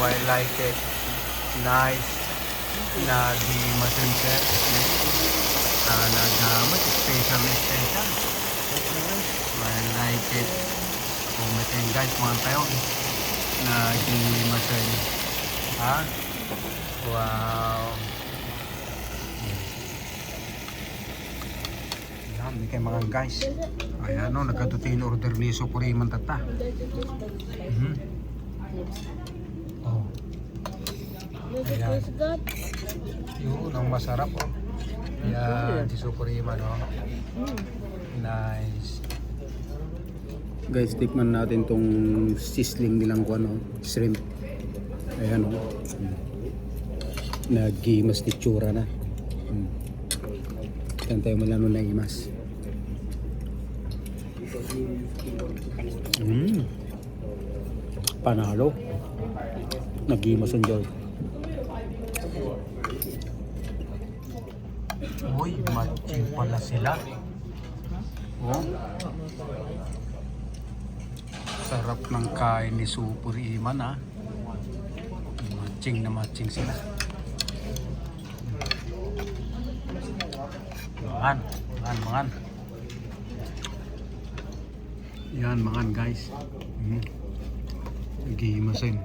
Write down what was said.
I like it. Nice. Nag-masan siya. Nag-mas special. I like it. Kumatin guys, mga tayo. Nag-masan. Ha? Wow. Yan, may kayo mga guys. Ayan o, nagkatutin order ni Supuriman tata. Oh. Ayan. Yun, ang masarap o. Ayan, si Supuriman o. Nice. Guys, tikman natin tong sizzling nilang shrimp. Ayan o. Nag-imas titsura na. Yan tayo malano na imas. Panalo. Nag-imas ang Diyos. Uy, matching pala sila. Oh. Sarap ng kain ni Supuriman ha. Matching na matching sila. Mangan. Yan, mangan guys. Nagihimasin.